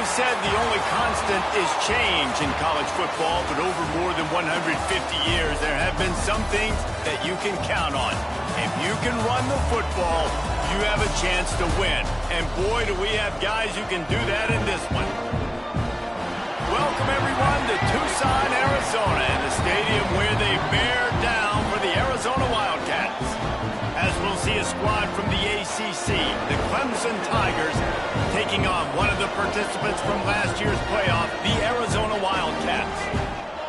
have said the only constant is change in college football, but over more than 150 years, there have been some things that you can count on. If you can run the football, you have a chance to win. And boy, do we have guys who can do that in this one. Welcome, everyone, to Tucson, Arizona, and the stadium where they bear down for the Arizona Wildcats. As we'll see a squad from the ACC, the Clemson Tigers, taking on one of the participants from last year's playoff, the Arizona Wildcats.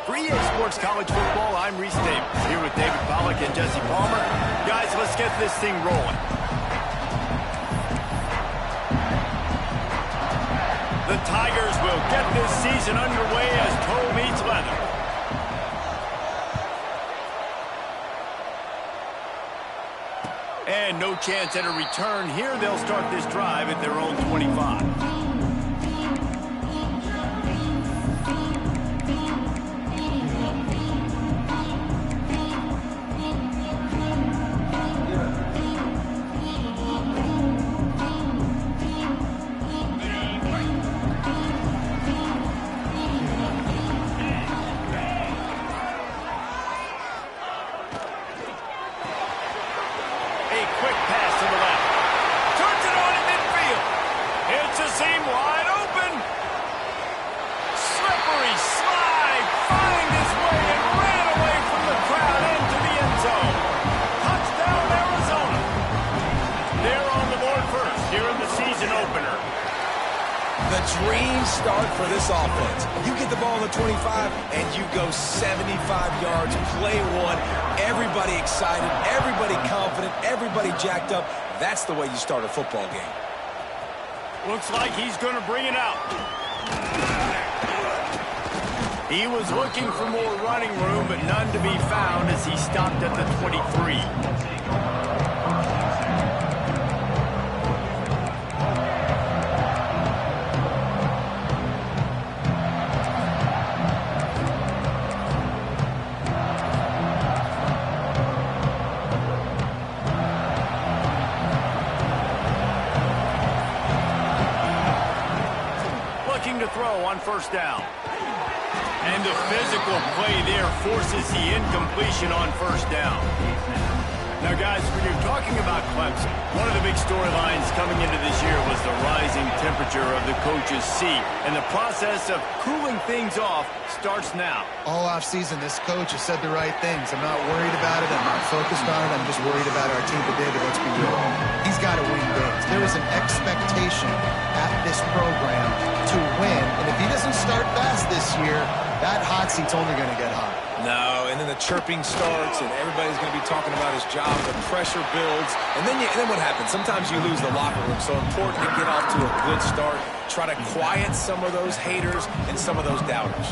For EA Sports College Football, I'm Reese Davis, here with David Pollack and Jesse Palmer. Guys, let's get this thing rolling. The Tigers will get this season underway as toe meets leather. And no chance at a return here. They'll start this drive at their own 25. Dream start for this offense. You get the ball on the 25 and you go 75 yards, play one, everybody excited, everybody confident, everybody jacked up. That's the way you start a football game. Looks like he's going to bring it out. He was looking for more running room, but none to be found as he stopped at the 23. To throw on first down. And the physical play there forces the incompletion on first down. Now, guys, when you're talking about Clemson, one of the big storylines coming into this year was the rising temperature of the coach's seat. And the process of cooling things off starts now. All offseason, this coach has said the right things. I'm not worried about it. I'm not focused on it. I'm just worried about our team today, but let's be real. He's got to win games. There is an expectation at this program to win. And if he doesn't start fast this year, that hot seat's only going to get hot. No, and then the chirping starts, and everybody's going to be talking about his job. The pressure builds, and then what happens? Sometimes you lose the locker room. So important to get off to a good start. Try to quiet some of those haters and some of those doubters.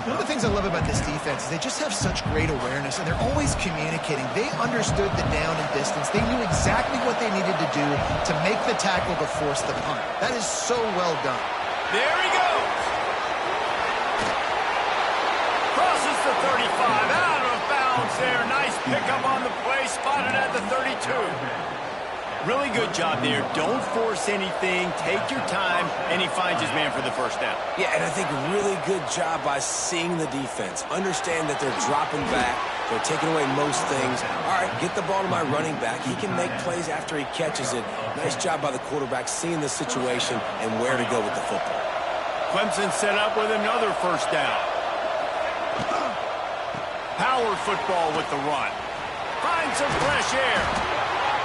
One of the things I love about this defense is they just have such great awareness, and they're always communicating. They understood the down and distance. They knew exactly what they needed to do to make the tackle to force the punt. That is so well done. There he goes. Crosses the 35, out of bounds there. Nice pickup on the play, spotted at the 32. Really good job there. Don't force anything. Take your time, and he finds his man for the first down. Yeah, and I think really good job by seeing the defense. Understand that they're dropping back. They're taking away most things. All right, get the ball to my running back. He can make plays after he catches it. Nice job by the quarterback seeing the situation and where to go with the football. Clemson set up with another first down. Power football with the run. Finds some fresh air.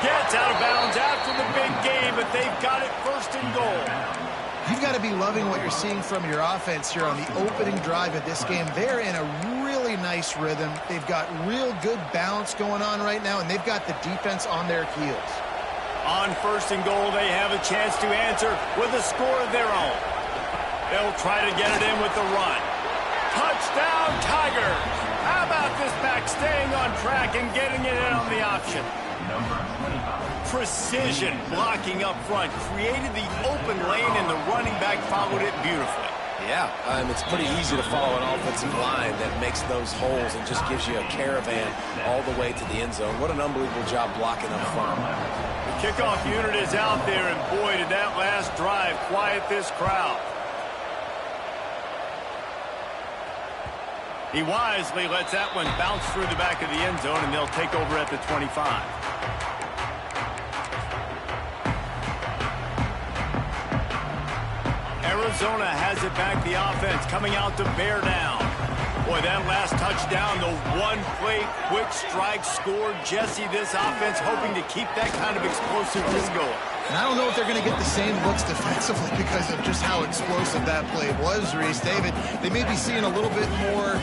Gets out of bounds after the big game, but they've got it first and goal. You've got to be loving what you're seeing from your offense here on the opening drive of this game. They're in a really nice rhythm. They've got real good balance going on right now, and they've got the defense on their heels. On first and goal, they have a chance to answer with a score of their own. They'll try to get it in with the run. Touchdown, Tigers! How about this back staying on track and getting it in on the option? Precision blocking up front created the open lane, and the running back followed it beautifully. Yeah, it's pretty easy to follow an offensive line that makes those holes and just gives you a caravan all the way to the end zone. What an unbelievable job blocking up front. The kickoff unit is out there, and boy, did that last drive quiet this crowd. He wisely lets that one bounce through the back of the end zone, and they'll take over at the 25. Arizona has it back, the offense coming out to bear down. Boy, that last touchdown, the one-play quick strike scored. Jesse, this offense hoping to keep that kind of explosiveness going. And I don't know if they're going to get the same looks defensively because of just how explosive that play was, Reese. David, they may be seeing a little bit more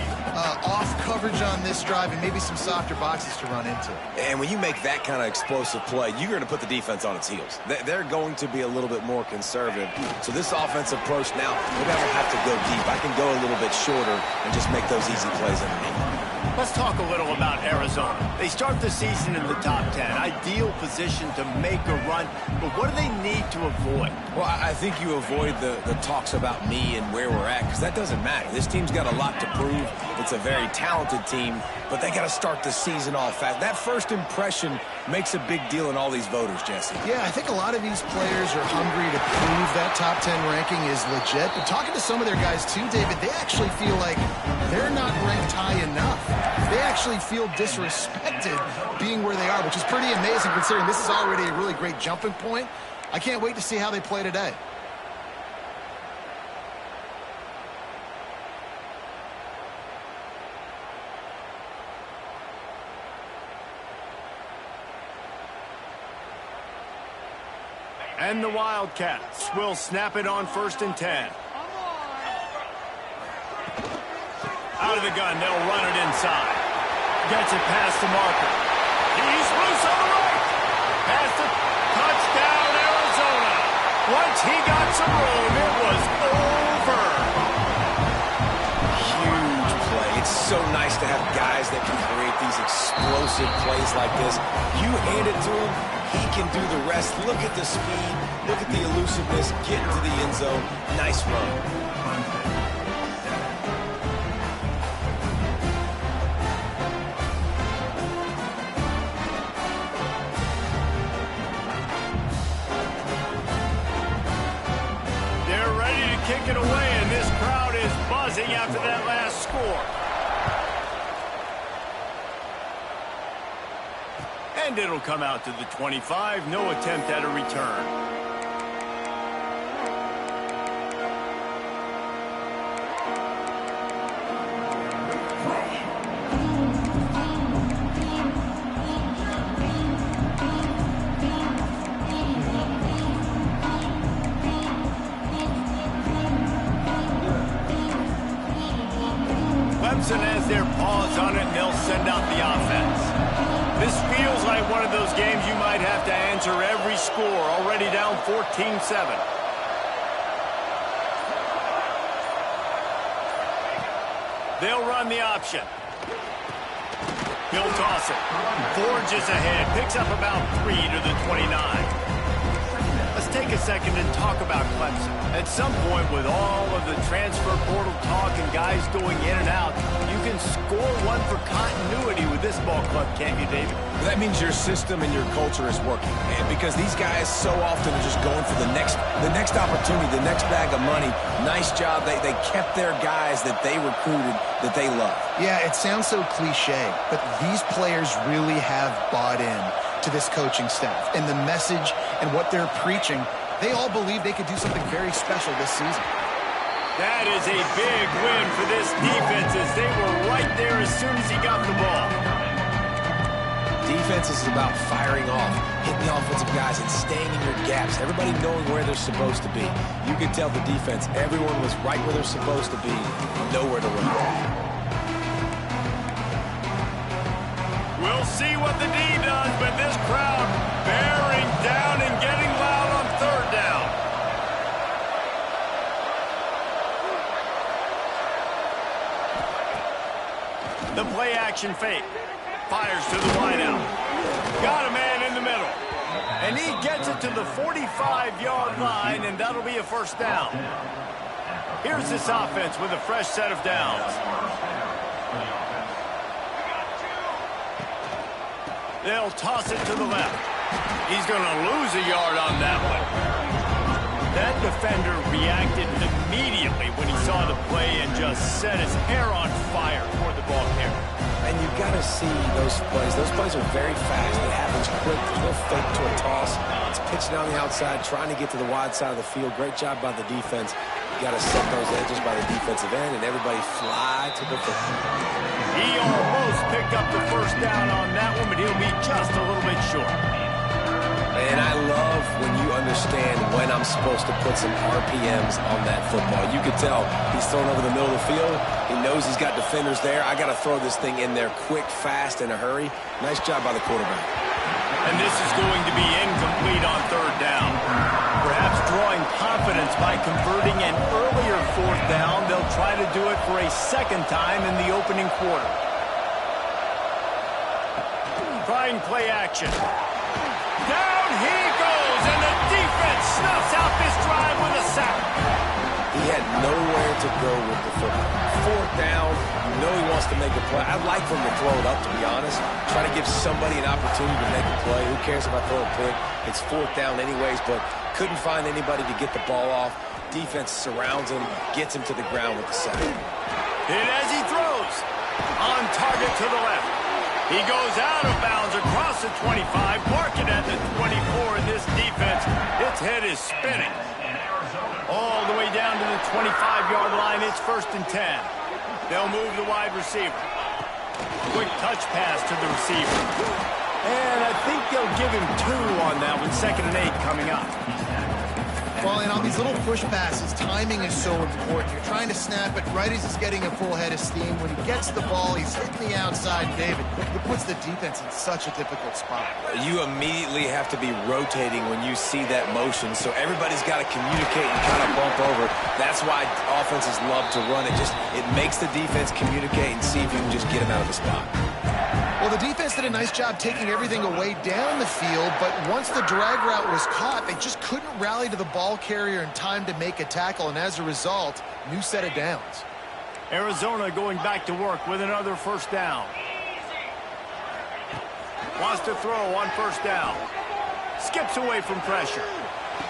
off coverage on this drive and maybe some softer boxes to run into. And when you make that kind of explosive play, you're going to put the defense on its heels. They're going to be a little bit more conservative. So this offensive approach now, maybe I don't have to go deep. I can go a little bit shorter and just make those easy plays underneath. Let's talk a little about Arizona. They start the season in the top 10. Ideal position to make a run, but what do they need to avoid? Well, I think you avoid the talks about me and where we're at, because that doesn't matter. This team's got a lot to prove. It's a very talented team, but they got to start the season off fast. That first impression makes a big deal in all these voters, Jesse. Yeah, I think a lot of these players are hungry to prove that top 10 ranking is legit, but talking to some of their guys too, David, they actually feel like they're not ranked high enough. They actually feel disrespected being where they are, which is pretty amazing considering this is already a really great jumping point. I can't wait to see how they play today. And the Wildcats will snap it on 1st and 10. Out of the gun, they'll run it inside. Gets it past the marker. He's loose on the right. Past the touchdown, Arizona. Once he got some room, it was over. Huge play. It's so nice to have guys that can create these explosive plays like this. You hand it to him, he can do the rest. Look at the speed. Look at the elusiveness. Get into the end zone. Nice run. Kick it away, and this crowd is buzzing after that last score. And it'll come out to the 25. No attempt at a return. Clemson has their paws on it, and they'll send out the offense. This feels like one of those games you might have to answer every score, already down 14-7. They'll run the option. He'll toss it. Forges ahead, picks up about 3 to the 29. Let's take a second and talk about Clemson. At some point, with all of the transfer portal talk and guys going in and out, you can score one for continuity with this ball club, can't you, David? That means your system and your culture is working. And because these guys so often are just going for the next opportunity, the next bag of money. Nice job. They kept their guys that they recruited, that they love. Yeah, it sounds so cliche, but these players really have bought in to this coaching staff and the message and what they're preaching. They all believe they could do something very special this season. That is a big win for this defense as they were right there as soon as he got the ball. Defense is about firing off, hitting the offensive guys and staying in your gaps. Everybody knowing where they're supposed to be. You could tell the defense, everyone was right where they're supposed to be, nowhere to run. We'll see what the D does, but this crowd bearing down and getting loud on 3rd down. The play action fake. Fires to the wideout. Got a man in the middle. And he gets it to the 45-yard line, and that'll be a 1st down. Here's this offense with a fresh set of downs. They'll toss it to the left. He's going to lose a yard on that one. That defender reacted immediately when he saw the play and just set his hair on fire toward the ball carrier. And you got to see those plays. Those plays are very fast. It happens quick. There's no fake to a toss. It's pitching down the outside, trying to get to the wide side of the field. Great job by the defense. You got to set those edges by the defensive end, and everybody fly to the football. He almost picked up the first down on that one, but he'll be just a little bit short. And I love when you understand when I'm supposed to put some RPMs on that football. You could tell he's thrown over the middle of the field. He knows he's got defenders there. I got to throw this thing in there quick, fast, in a hurry. Nice job by the quarterback. And this is going to be incomplete on third down. Perhaps drawing confidence by converting an earlier fourth down, they'll try to do it for a second time in the opening quarter. Trying play action. Down he goes, and the defense snuffs out this drive with a sack. He had nowhere to go with the football. Fourth down, you know he wants to make a play. I'd like for him to throw it up, to be honest. Try to give somebody an opportunity to make a play. Who cares if I throw a pick? It's fourth down anyways, but couldn't find anybody to get the ball off. Defense surrounds him, gets him to the ground with the sack. And as he throws, on target to the left. He goes out of bounds across the 25, marking at the 24 in this defense. Its head is spinning. All the way down to the 25-yard line. It's 1st and 10. They'll move the wide receiver. Quick touch pass to the receiver. And I think they'll give him 2 on that one. 2nd and 8 coming up. Well, and on these little push passes, timing is so important. You're trying to snap it right as he's getting a full head of steam. When he gets the ball, he's hitting the outside, David. It puts the defense in such a difficult spot. You immediately have to be rotating when you see that motion, so everybody's got to communicate and kind of bump over. That's why offenses love to run it. It makes the defense communicate and see if you can just get him out of the spot. Well, the defense did a nice job taking everything away down the field, but once the drag route was caught, they just couldn't rally to the ball carrier in time to make a tackle, and as a result, new set of downs. Arizona going back to work with another 1st down. Wants to throw on 1st down. Skips away from pressure.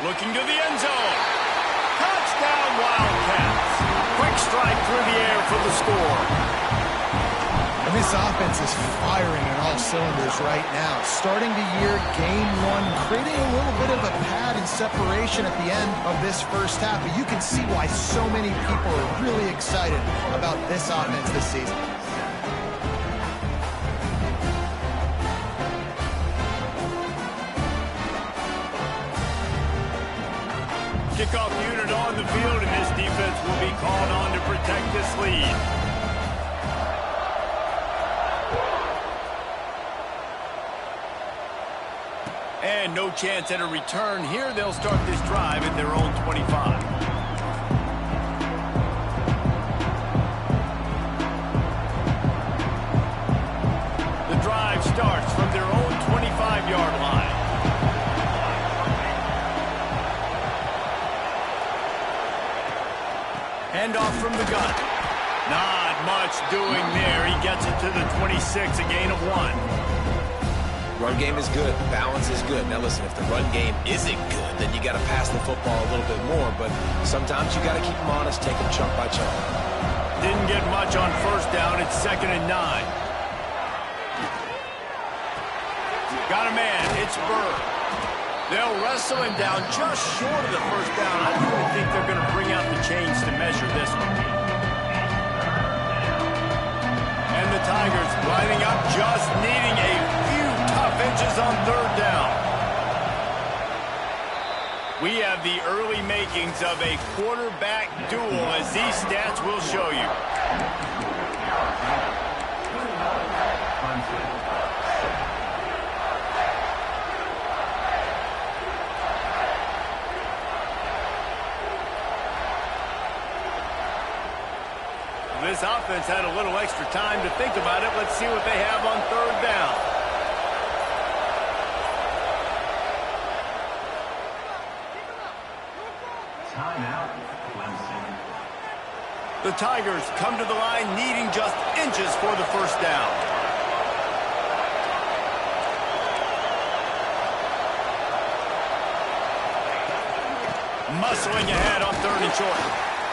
Looking to the end zone. Touchdown, Wildcats. Quick strike through the air for the score. And this offense is firing on all cylinders right now. Starting the year, game 1, creating a little bit of a pad and separation at the end of this first half. But you can see why so many people are really excited about this offense this season. Kickoff unit on the field, and this defense will be called on to protect this lead. And no chance at a return here. They'll start this drive at their own 25. The drive starts from their own 25-yard line. Handoff from the gun. Not much doing there. He gets it to the 26, a gain of 1. Run game is good. Balance is good. Now listen, if the run game isn't good, then you got to pass the football a little bit more. But sometimes you got to keep them honest, take them chunk by chunk. Didn't get much on 1st down. It's 2nd and 9. Got a man. It's Bird. They'll wrestle him down just short of the 1st down. I don't really think they're going to bring out the chains to measure this one. And the Tigers lining up, just needing a few tough inches on 3rd down. We have the early makings of a quarterback duel, as these stats will show you. This offense had a little extra time to think about it. Let's see what they have on 3rd down. Timeout, Clemson. The Tigers come to the line needing just inches for the 1st down. Muscling ahead on 3rd and short.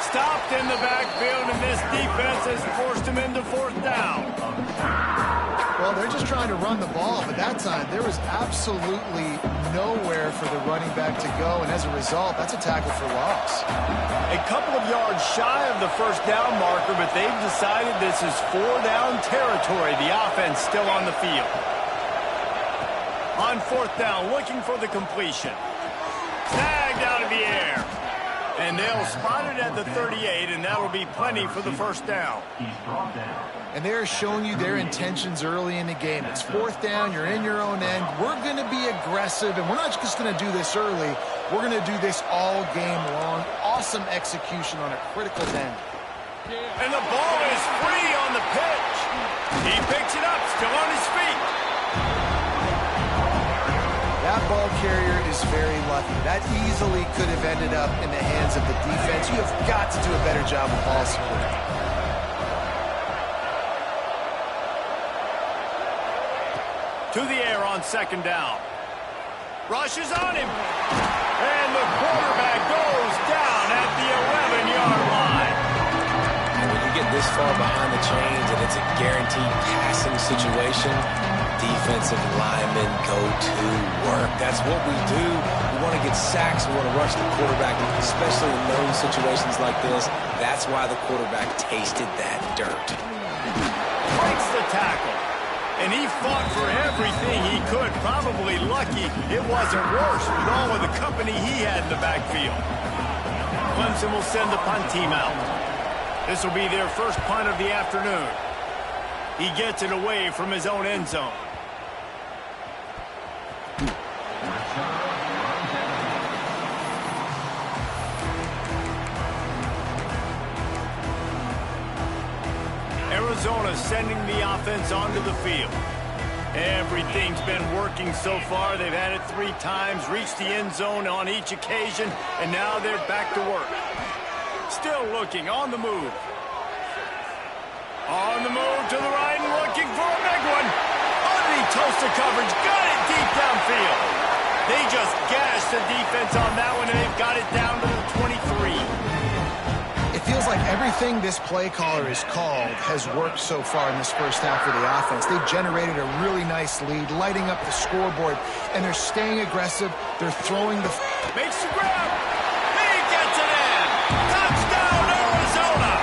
Stopped in the backfield, and this defense has forced him into 4th down. Well, they're just trying to run the ball, but that time there was absolutely nowhere for the running back to go, and as a result, that's a tackle for loss. A couple of yards shy of the 1st down marker, but they've decided this is 4-down territory. The offense still on the field. On 4th down, looking for the completion. Snagged out of the air. And they'll spot it at the 38, and that'll be plenty for the 1st down. And they're showing you their intentions early in the game. It's 4th down, you're in your own end. We're going to be aggressive, and we're not just going to do this early. We're going to do this all game long. Awesome execution on a critical end. And the ball is free on the pitch. He picks it up, still on his feet. That ball carrier is very lucky. That easily could have ended up in the hands of the defense. You have got to do a better job of ball support. To the air on 2nd down. Rushes on him. And the quarterback goes down at the 11-yard line. And when you get this far behind the chains and it's a guaranteed passing situation, defensive linemen go to work. That's what we do. We want to get sacks. We want to rush the quarterback, especially in known situations like this. That's why the quarterback tasted that dirt. Breaks the tackle. And he fought for everything he could. Probably lucky it wasn't worse with all of the company he had in the backfield. Clemson will send the punt team out. This will be their first punt of the afternoon. He gets it away from his own end zone. Arizona sending the offense onto the field. Everything's been working so far. They've had it 3 times, reached the end zone on each occasion, and now they're back to work. Still looking, on the move. On the move to the right and looking for a big one. Underneath toaster coverage, got it deep downfield. They just gashed the defense on that one, and they've got it down to the 23. It feels like everything this play caller has called has worked so far in this first half for the offense. They've generated a really nice lead, lighting up the scoreboard, and they're staying aggressive. They're throwing the... Makes the grab. He gets it in. Touchdown, Arizona.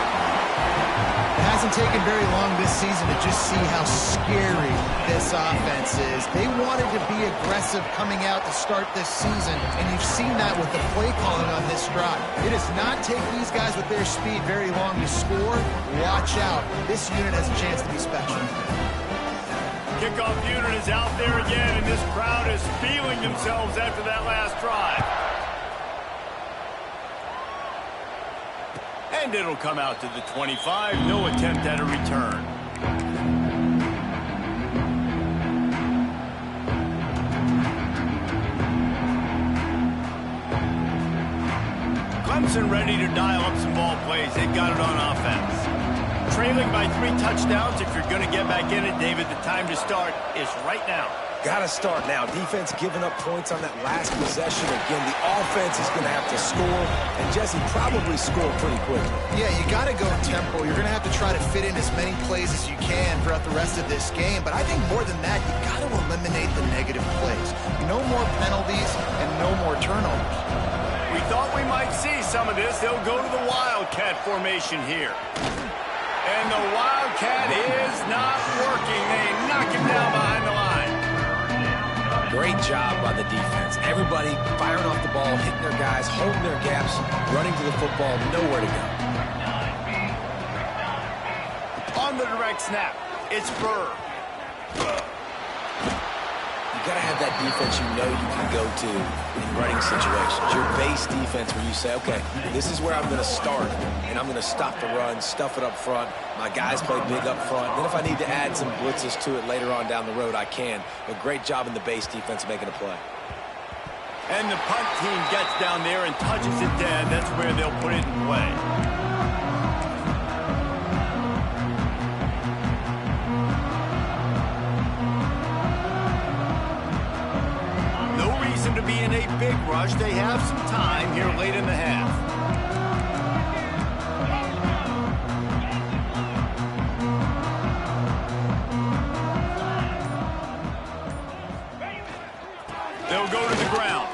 It hasn't taken very long this season to just see how scary this offense is. They wanted to be aggressive coming out to start this season, and you've seen that with the play calling on this drive. It does not take these guys with their speed very long to score. Watch out. This unit has a chance to be special. Kickoff unit is out there again, and this crowd is feeling themselves after that last drive. And it'll come out to the 25. No attempt at a return. Clemson ready to dial up some ball plays. They've got it on offense. Trailing by 3 touchdowns. If you're going to get back in it, David, the time to start is right now. Got to start now. Defense giving up points on that last possession. Again, the offense is going to have to score, and Jesse probably score pretty quickly. Yeah, you got to go tempo. You're going to have to try to fit in as many plays as you can throughout the rest of this game. But I think more than that, you got to eliminate the negative plays. No more penalties and no more turnovers. We thought we might see some of this. They'll go to the Wildcat formation here. And the Wildcat is not working. They knock him down behind the line. Great job by the defense. Everybody firing off the ball, hitting their guys, holding their gaps, running to the football, nowhere to go. On the direct snap, it's Burr. You got to have that defense you know you can go to in running situations. Your base defense where you say, okay, this is where I'm going to start, and I'm going to stop the run, stuff it up front. My guys play big up front. Then if I need to add some blitzes to it later on down the road, I can. But great job in the base defense making a play. And the punt team gets down there and touches it dead. That's where they'll put it in play. To be in a big rush. They have some time here late in the half. They'll go to the ground.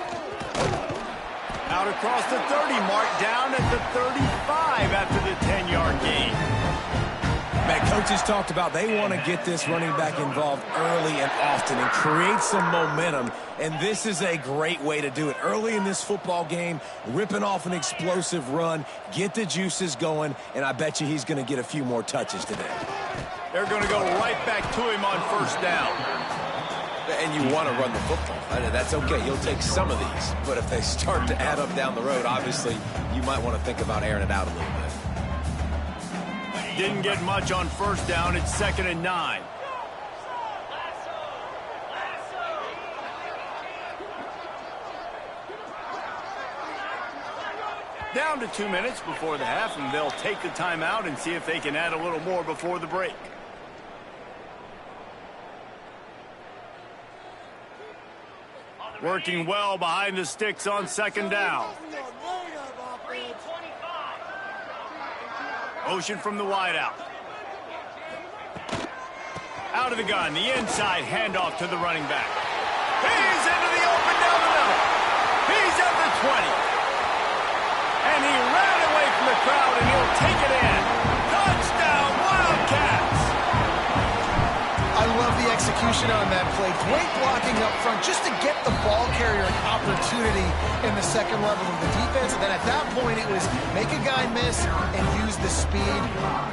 Out across the 30 mark, down at the 35 after the 10-yard gain. Man, coaches talked about they want to get this running back involved early and often and create some momentum, and this is a great way to do it. Early in this football game, ripping off an explosive run, get the juices going, and I bet you he's going to get a few more touches today. They're going to go right back to him on first down. And you want to run the football. That's okay. You'll take some of these. But if they start to add up down the road, obviously, you might want to think about airing it out a little bit. Didn't get much on first down. It's 2nd and 9. Down to 2 minutes before the half, and they'll take the timeout and see if they can add a little more before the break. Working well behind the sticks on 2nd down. Motion from the wideout. Out of the gun, the inside handoff to the running back. He's into the open down the middle. He's at the 20. And he ran away from the crowd, and he'll take it in. Touchdown, Wildcats! I love the execution on that play. Great blocking up front just to get the ball carrier an opportunity in the second level of the defense. And then at that point, it was make a guy miss and use the speed.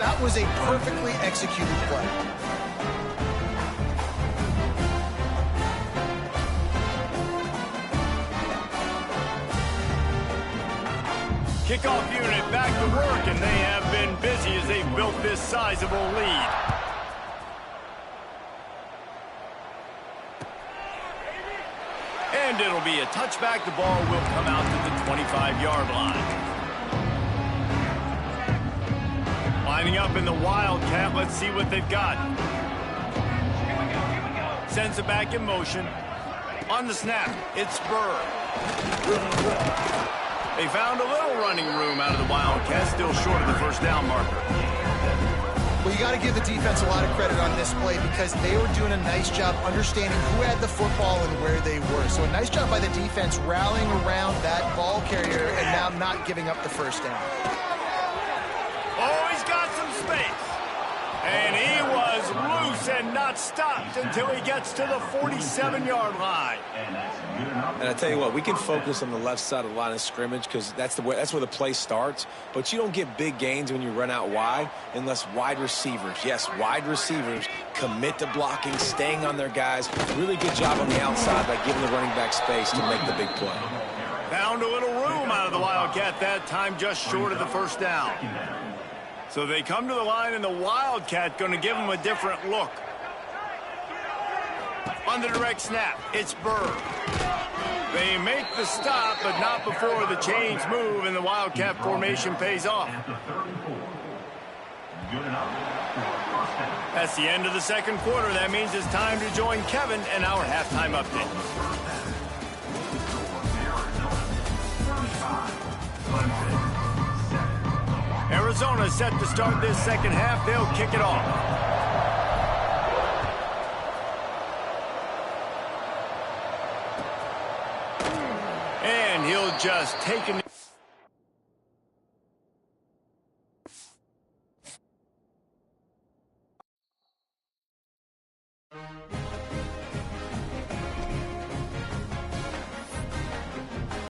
That was a perfectly executed play. Kickoff unit back to work, and they have been busy as they've built this sizable lead. And it'll be a touchback. The ball will come out to the 25-yard line. Lining up in the Wildcat. Let's see what they've got. Sends it back in motion. On the snap, it's Spur. They found a little running room out of the Wildcats, still short of the first down marker. Well, you got to give the defense a lot of credit on this play because they were doing a nice job understanding who had the football and where they were. So a nice job by the defense rallying around that ball carrier and now not giving up the first down. Oh, he's got some space. And he was loose and not stopped until he gets to the 47-yard line. And I tell you what, we can focus on the left side of the line of scrimmage because that's where the play starts. But you don't get big gains when you run out wide unless wide receivers, yes, wide receivers, commit to blocking, staying on their guys. Really good job on the outside by giving the running back space to make the big play. Found a little room out of the Wildcat that time, just short of the first down. So they come to the line, and the Wildcat going to give them a different look. On the direct snap, it's Burr. They make the stop, but not before the chains move, and the Wildcat formation pays off. That's the end of the second quarter. That means it's time to join Kevin and our halftime update. Arizona set to start this second half. They'll kick it off. And he'll just take it.